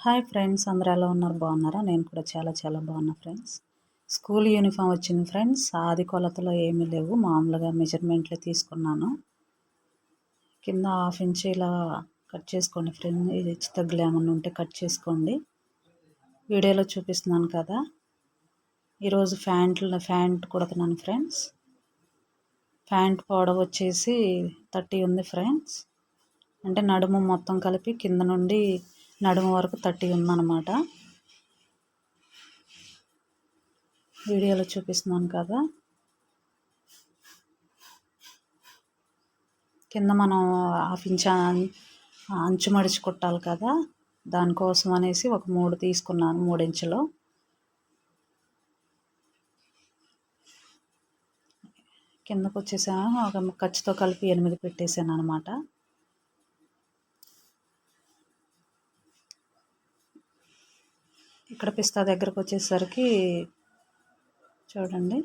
Hi friends, అందరూ ఎలా ఉన్నారు? బాగున్నారా? నేను కూడా చాలా బాగున్నా ఫ్రెండ్స్. స్కూల్ యూనిఫామ్ వచ్చింది ఫ్రెండ్స్. ఆది కొలతలో ఏమీ లేవు, మామూలుగా మెజర్మెంట్లే తీసుకున్నాను. కింద 1/2 ఇంచ్ ఇలా కట్ చేసుకోండి ఫ్రెండ్. ఇది తగ్గులు ఏమన్నా ఉంటే కట్ చేసుకోండి. వీడియోలో చూపిస్తున్నాను కదా. ఈరోజు ప్యాంట్ కుడుతున్నాను ఫ్రెండ్స్. ప్యాంట్ పొడవు వచ్చేసి 30 ఉంది ఫ్రెండ్స్. అంటే నడుము మొత్తం కలిపి కింద నుండి నడుము వరకు 30 ఉందన్నమాట. వీడియోలో చూపిస్తున్నాను కదా. కింద మనం 1/2 ఇంచ్ అంచు మడిచి కుట్టాలి కదా, దానికోసం అనేసి ఒక 3 తీసుకున్నాను. 3 ఇంచులు కిందకు వచ్చేసాను. ఒక ఖర్చుతో కలిపి 8 పెట్టేసాను అనమాట. ఇక్కడ పిస్తా దగ్గరకు వచ్చేసరికి చూడండి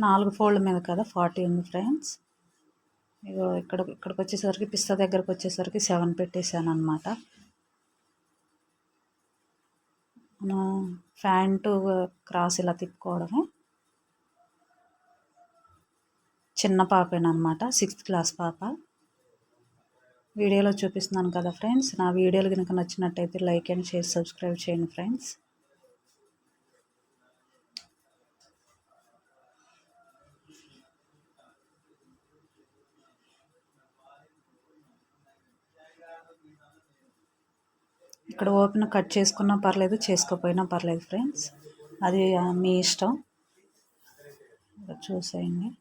4 ఫోల్డ్ మీద కదా 40 ఉంది ఫ్రెండ్స్. ఇగో ఇక్కడికి వచ్చేసరికి పిస్తా దగ్గరకు వచ్చేసరికి 7 పెట్టేశాను అనమాట. మనం ప్యాంటు క్రాస్ ఇలా తిప్పుకోవడమే. చిన్న పాపేనమాట, 6th క్లాస్ పాప. వీడియోలో చూపిస్తున్నాను కదా ఫ్రెండ్స్. నా వీడియోలు కనుక నచ్చినట్టయితే లైక్ అండ్ షేర్, సబ్స్క్రైబ్ చేయండి ఫ్రెండ్స్. ఇక్కడ ఓపెన్ కట్ చేసుకున్నా పర్లేదు, చేసుకోపోయినా పర్లేదు ఫ్రెండ్స్, అది మీ ఇష్టం. చూసేయండి.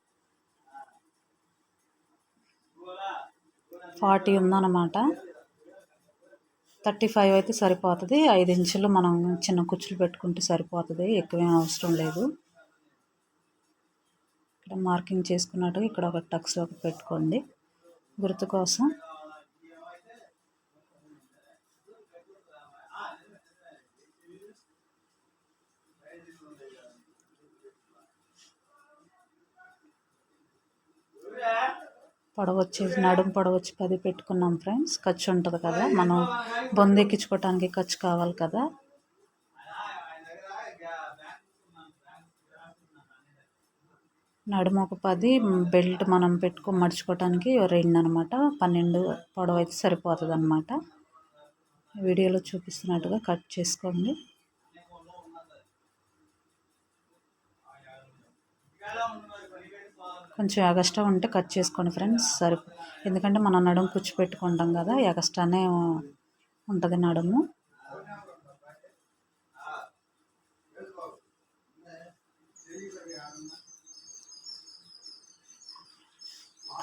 40 ఉందన్నమాట. 35 అయితే సరిపోతుంది. 5 ఇంచులు మనం చిన్న కుచ్చులు పెట్టుకుంటే సరిపోతుంది, ఎక్కువేం అవసరం లేదు. ఇక్కడ మార్కింగ్ చేసుకున్నట్టుగా ఇక్కడ ఒక టక్స్ ఒకటి పెట్టుకోండి గుర్తు కోసం. పొడవు వచ్చేసి నడుము పొడవు వచ్చి 10 పెట్టుకున్నాం ఫ్రెండ్స్. ఖర్చు ఉంటుంది కదా, మనం బొందెక్కించుకోవటానికి ఖర్చు కావాలి కదా. నడుము ఒక 10, బెల్ట్ మనం మడుచుకోవటానికి 2 అనమాట. 12 పొడవు అయితే సరిపోతుంది అనమాట. వీడియోలో చూపిస్తున్నట్టుగా కట్ చేసుకోండి. కొంచెం ఎగస్ట్రా ఉంటే కట్ చేసుకోండి ఫ్రెండ్స్, ఎందుకంటే మనం నడుము కుచ్చి పెట్టుకుంటాం కదా, ఎగస్ట్రానే ఉంటుంది నడుము.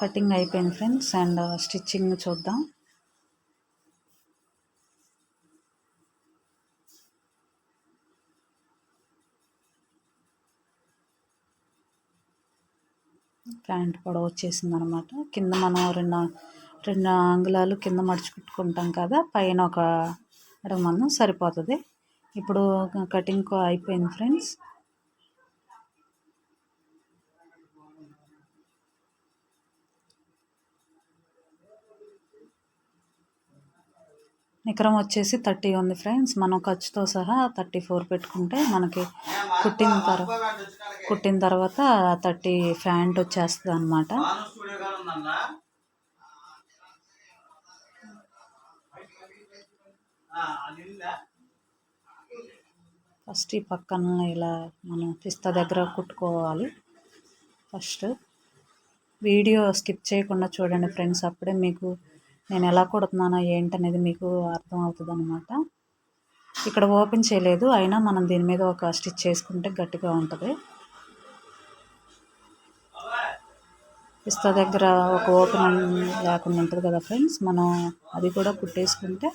కటింగ్ అయిపోయింది ఫ్రెండ్స్, అండ్ స్టిచ్చింగ్ చూద్దాం. ప్యాంట్ పొడవు వచ్చేసింది అనమాట. కింద మనం రెండు అంగుళాలు కింద మడుచుకుంటాం కదా, పైన ఒక అడుగు మందం సరిపోతుంది. ఇప్పుడు కటింగ్ అయిపోయింది ఫ్రెండ్స్. నికరం వచ్చేసి 30 ఉంది ఫ్రెండ్స్. మనం ఖర్చుతో సహా 34 పెట్టుకుంటే మనకి కుట్టిన తర్వాత 30 ప్యాంట్ వచ్చేస్తుంది అనమాట. ఫస్ట్ ఈ పక్కన ఇలా మనం పిస్తా దగ్గర కుట్టుకోవాలి. ఫస్ట్ వీడియో స్కిప్ చేయకుండా చూడండి ఫ్రెండ్స్, అప్పుడే మీకు నేను ఎలా కుడుతున్నానో ఏంటనేది మీకు అర్థం అవుతుంది అనమాట. ఇక్కడ ఓపెన్ చేయలేదు, అయినా మనం దీని మీద ఒక స్టిచ్ చేసుకుంటే గట్టిగా ఉంటుంది. పిస్తా దగ్గర ఒక ఓపెన్ లేకుండా ఉంటుంది కదా ఫ్రెండ్స్, మనం అది కూడా కుట్టేసుకుంటే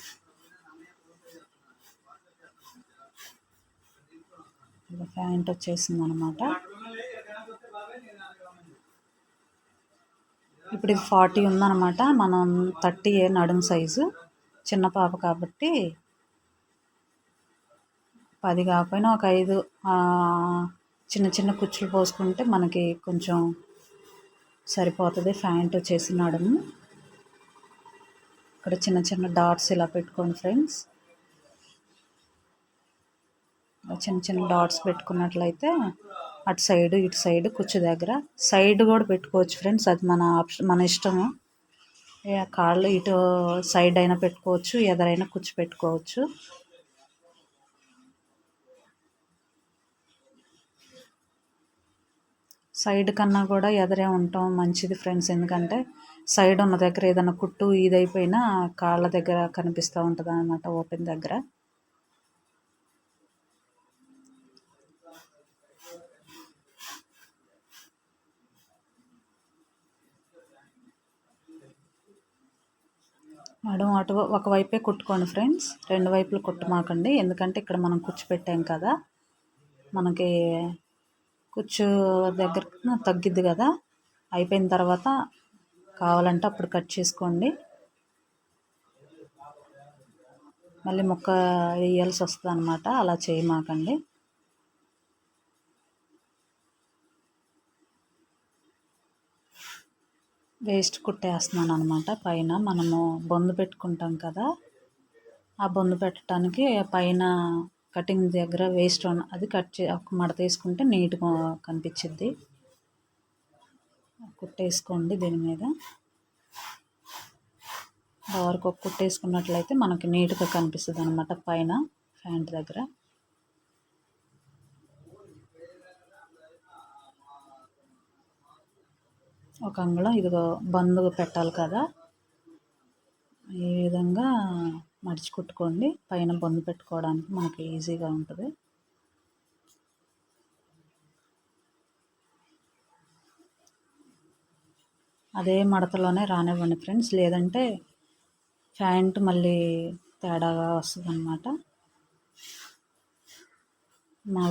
ప్యాంట్ వచ్చేసింది అనమాట. ఇప్పుడు ఇది 40 ఉందన్నమాట. మనం 30 నడుము సైజు, చిన్న పాప కాబట్టి 10 కాకపోయినా ఒక 5 చిన్న కుచ్చులు పోసుకుంటే మనకి కొంచెం సరిపోతుంది. ప్యాంట్ వచ్చేసి నడుము ఇక్కడ చిన్న చిన్న డాట్స్ ఇలా పెట్టుకోండి ఫ్రెండ్స్. చిన్న చిన్న డాట్స్ పెట్టుకున్నట్లయితే అటు సైడ్ ఇటు సైడ్ కుచ్చు దగ్గర సైడ్ కూడా పెట్టుకోవచ్చు ఫ్రెండ్స్. అది మన ఆప్షన్, మన ఇష్టము. కాళ్ళు ఇటు సైడ్ అయినా పెట్టుకోవచ్చు, ఎదరైనా కుచ్చు పెట్టుకోవచ్చు. సైడ్ కన్నా కూడా ఎదరే ఉండటం మంచిది ఫ్రెండ్స్. ఎందుకంటే సైడ్ ఉన్న దగ్గర ఏదైనా కుట్టు ఇదైపోయినా కాళ్ళ దగ్గర కనిపిస్తూ ఉంటుంది అన్నమాట, ఓపెన్ దగ్గర. నడుము అటు ఒకవైపే కుట్టుకోండి ఫ్రెండ్స్, రెండు వైపులు కుట్టమాకండి. ఎందుకంటే ఇక్కడ మనం కుచ్చు పెట్టాం కదా, మనకి కుచ్చు దగ్గర తగ్గిద్ది కదా. అయిపోయిన తర్వాత కావాలంటే అప్పుడు కట్ చేసుకోండి. మళ్ళీ ముక్క వేయాల్సి వస్తుంది అనమాట, అలా చేయమాకండి. వేస్ట్ కుట్టేస్తున్నాను అనమాట. పైన మనము బొందు పెట్టుకుంటాం కదా, ఆ బొందు పెట్టడానికి పైన కటింగ్ దగ్గర వేస్ట్ అది ఒక మడత వేసుకుంటే నీట్గా కనిపించిద్ది. కుట్టేసుకోండి దీని మీద. వరకు ఒక కుట్టేసుకున్నట్లయితే మనకి నీట్గా కనిపిస్తుంది అనమాట పైన ప్యాంట్ దగ్గర. ఒక అంగుళం ఇదిగో బందు పెట్టాలి కదా, ఈ విధంగా మడిచి కుట్టుకోండి. పైన బందు పెట్టుకోవడానికి మనకి ఈజీగా ఉంటుంది. అదే మడతలోనే రానివ్వండి ఫ్రెండ్స్, లేదంటే ప్యాంట్ మళ్ళీ తేడాగా వస్తుంది అన్నమాట. నా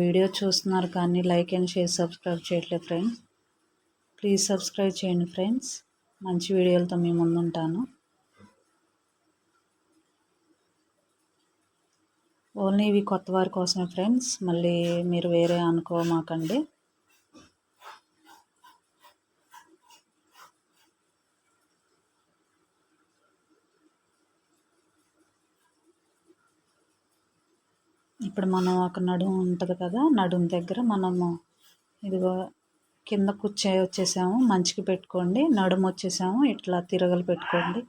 వీడియో చూస్తున్నారు కానీ లైక్ అండ్ షేర్ సబ్స్క్రైబ్ చేయట్లేదు ఫ్రెండ్స్. ప్లీజ్ సబ్స్క్రైబ్ చేయండి ఫ్రెండ్స్. మంచి వీడియోలతో మీ ముందుంటాను. ఓన్లీ ఇవి కొత్త వారి కోసమే ఫ్రెండ్స్, మళ్ళీ మీరు వేరే అనుకోమాకండి. ఇప్పుడు మనం ఒక నడుము ఉంటుంది కదా, నడుము దగ్గర మనము ఇదిగో కింద వచ్చేసాము మంచికి పెట్టుకోండి, నడుము వచ్చేసాము ఇట్లా తిరగలు పెట్టుకోండి.